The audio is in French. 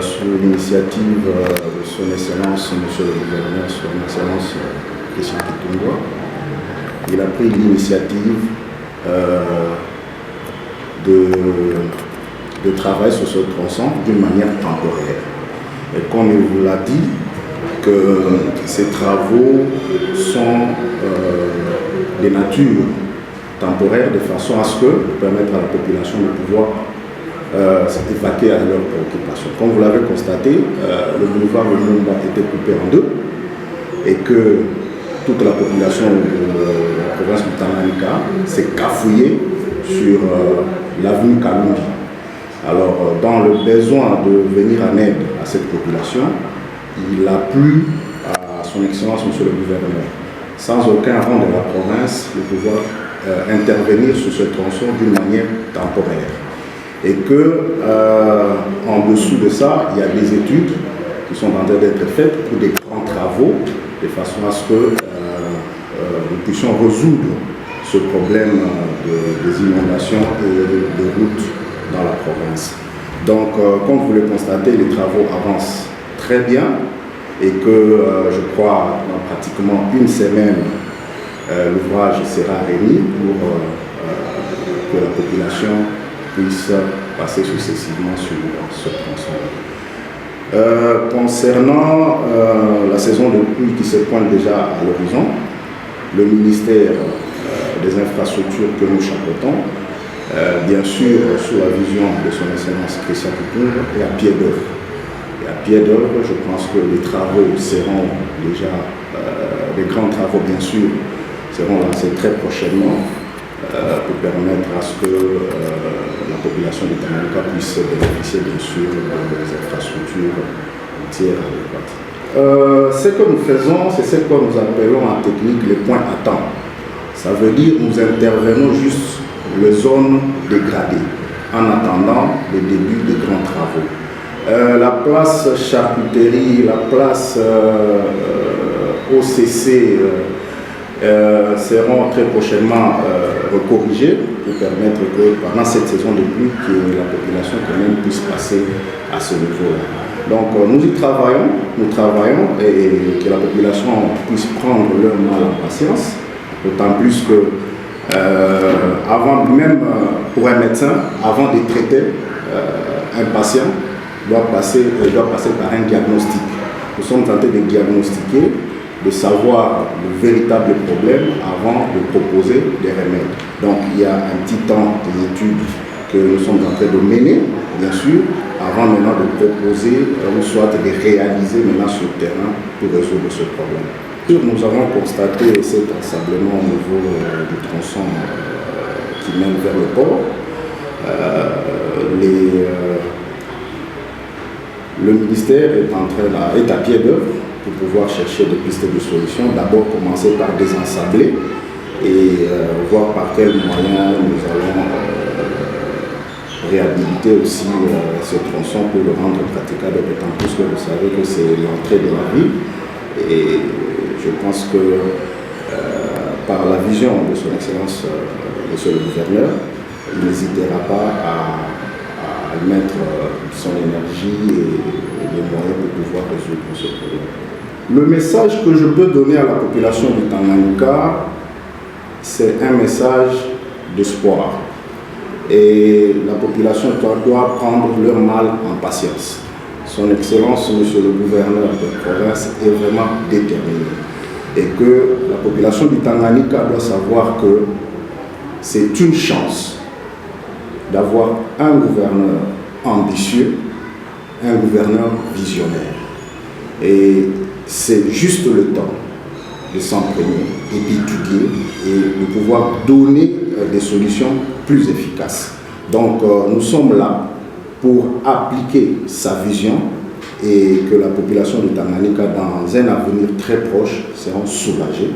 sous l'initiative de son Excellence, Monsieur le Gouverneur, son Excellence Christian Kitungwa. Il a pris l'initiative de travail sur ce tronçon d'une manière temporaire. Et comme il vous l'a dit, que ces travaux sont de nature temporaire de façon à ce que permettre à la population de pouvoir s'évacuer à leurs préoccupations. Comme vous l'avez constaté, le boulevard Lumumba a été coupé en deux et que toute la population de la province du Tanganyika s'est cafouillée sur l'avenue Kalumbi. Alors, dans le besoin de venir en aide à cette population, il a plu à son Excellence, Monsieur le Gouverneur, sans aucun rang de la province, de pouvoir intervenir sur ce tronçon d'une manière temporaire. Et que, en dessous de ça, il y a des études qui sont en train d'être faites pour des grands travaux, de façon à ce que nous puissions résoudre ce problème des inondations et de routes dans la province. Donc, comme vous le constatez, les travaux avancent très bien et que, je crois, dans pratiquement une semaine, l'ouvrage sera remis pour que la population puisse passer successivement sur ce tronçon. Concernant la saison de pluie qui se pointe déjà à l'horizon, le ministère des infrastructures que nous chapeautons, bien sûr sous la vision de son Excellence Christian Kitungwa, est à pied d'œuvre. Et à pied d'œuvre, je pense que les travaux seront déjà, les grands travaux bien sûr, seront lancés très prochainement pour permettre à ce que la population du Tanganyika puisse bénéficier bien sûr des infrastructures routières adéquates. Ce que nous faisons, c'est ce que nous appelons en technique les points à temps. Ça veut dire que nous intervenons juste les zones dégradées en attendant le début des grands travaux. La place Charcuterie, la place OCC seront très prochainement recorrigées pour permettre que pendant cette saison de pluie, que la population quand même puisse passer à ce niveau-là. Donc nous y travaillons et que la population puisse prendre leur mal en patience, d'autant plus que avant, même pour un médecin, avant de traiter un patient, doit passer par un diagnostic. Nous sommes en train de diagnostiquer, de savoir le véritable problème avant de proposer des remèdes. Donc il y a un petit temps d'études que nous sommes en train de mener, bien sûr, avant maintenant de proposer ou soit de réaliser maintenant sur le terrain pour résoudre ce problème. Nous avons constaté cet ensablement au niveau du tronçon qui mène vers le port. Le ministère est à pied d'œuvre pour pouvoir chercher des pistes de solutions. D'abord commencer par désensabler et voir par quels moyens nous allons réhabiliter aussi ce tronçon pour le rendre praticable, d'autant plus que vous savez que c'est l'entrée de la ville. Et je pense que par la vision de son Excellence, Monsieur le Gouverneur, il n'hésitera pas à mettre son énergie et les moyens pour pouvoir résoudre ce problème. Le message que je peux donner à la population du Tanganyika, c'est un message d'espoir. Et la population doit prendre leur mal en patience. Son Excellence, Monsieur le Gouverneur de province, est vraiment déterminé. Et que la population du Tanganyika doit savoir que c'est une chance d'avoir un gouverneur ambitieux, un gouverneur visionnaire. Et c'est juste le temps de s'entraîner et d'étudier et de pouvoir donner des solutions plus efficaces. Donc nous sommes là pour appliquer sa vision et que la population du Tanganyika, dans un avenir très proche, seront soulagés